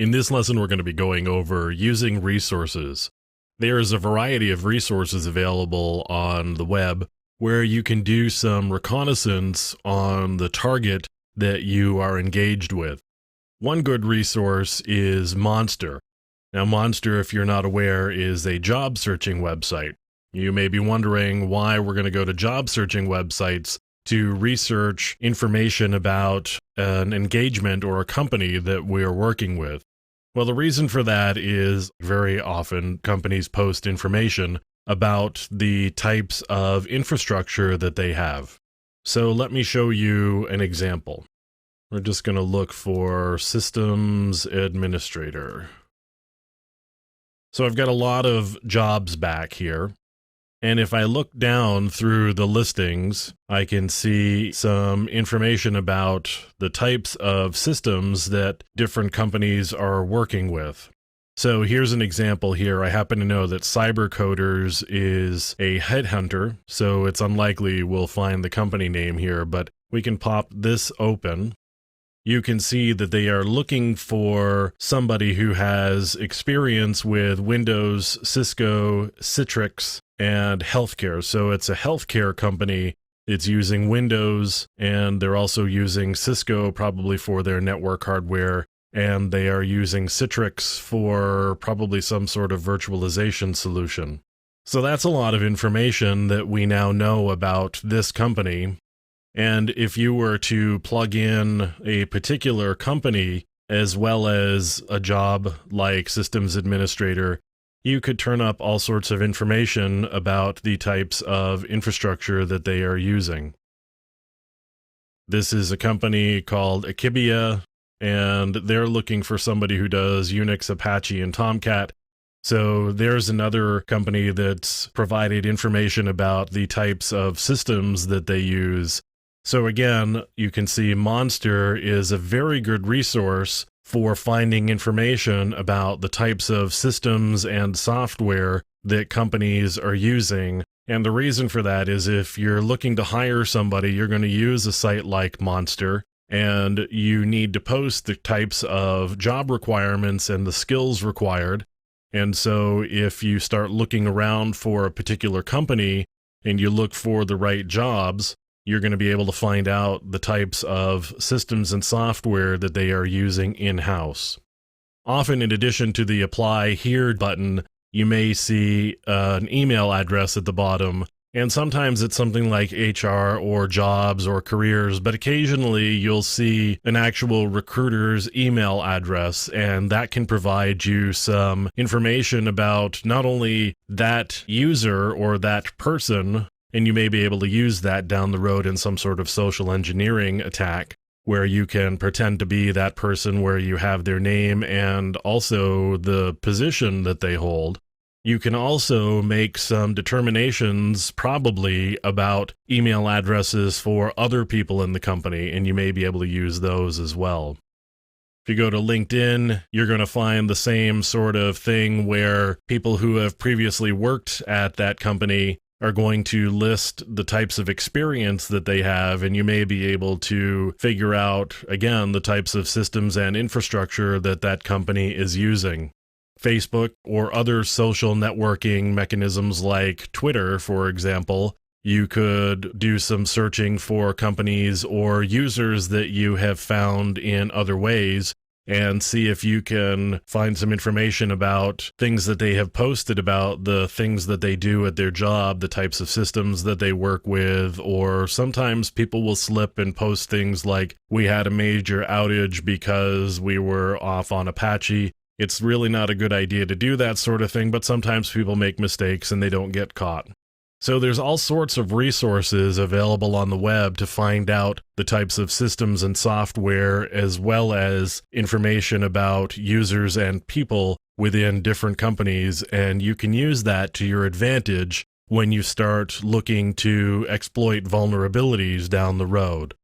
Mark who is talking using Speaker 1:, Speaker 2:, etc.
Speaker 1: In this lesson, we're going to be going over using resources. There is a variety of resources available on the web where you can do some reconnaissance on the target that you are engaged with. One good resource is Monster. Now, Monster, if you're not aware, is a job searching website. You may be wondering why we're going to go to job searching websites to research information about an engagement or a company that we are working with. Well, the reason for that is very often companies post information about the types of infrastructure that they have. So let me show you an example. We're just going to look for systems administrator. So I've got a lot of jobs back here. And if I look down through the listings, I can see some information about the types of systems that different companies are working with. So here's an example here. I happen to know that CyberCoders is a headhunter, so it's unlikely we'll find the company name here, but we can pop this open. You can see that they are looking for somebody who has experience with Windows, Cisco, Citrix, and healthcare. So it's a healthcare company. It's using Windows, and they're also using Cisco probably for their network hardware, and they are using Citrix for probably some sort of virtualization solution. So that's a lot of information that we now know about this company. And if you were to plug in a particular company as well as a job like systems administrator, you could turn up all sorts of information about the types of infrastructure that they are using. This is a company called Akibia, and they're looking for somebody who does Unix, Apache, and Tomcat. So there's another company that's provided information about the types of systems that they use. So again, you can see Monster is a very good resource for finding information about the types of systems and software that companies are using. And the reason for that is if you're looking to hire somebody, you're going to use a site like Monster, and you need to post the types of job requirements and the skills required. And so if you start looking around for a particular company and you look for the right jobs, you're going to be able to find out the types of systems and software that they are using in-house. Often, in addition to the Apply Here button, you may see an email address at the bottom, and sometimes it's something like HR or jobs or careers, but occasionally you'll see an actual recruiter's email address, and that can provide you some information about not only that user or that person, and you may be able to use that down the road in some sort of social engineering attack where you can pretend to be that person, where you have their name and also the position that they hold. You can also make some determinations probably about email addresses for other people in the company, and you may be able to use those as well. If you go to LinkedIn, you're going to find the same sort of thing where people who have previously worked at that company are going to list the types of experience that they have, and you may be able to figure out, again, the types of systems and infrastructure that that company is using. Facebook or other social networking mechanisms like Twitter, for example, you could do some searching for companies or users that you have found in other ways and see if you can find some information about things that they have posted about the things that they do at their job, the types of systems that they work with, or sometimes people will slip and post things like, we had a major outage because we were off on Apache. It's really not a good idea to do that sort of thing, but sometimes people make mistakes and they don't get caught. So there's all sorts of resources available on the web to find out the types of systems and software, as well as information about users and people within different companies, and you can use that to your advantage when you start looking to exploit vulnerabilities down the road.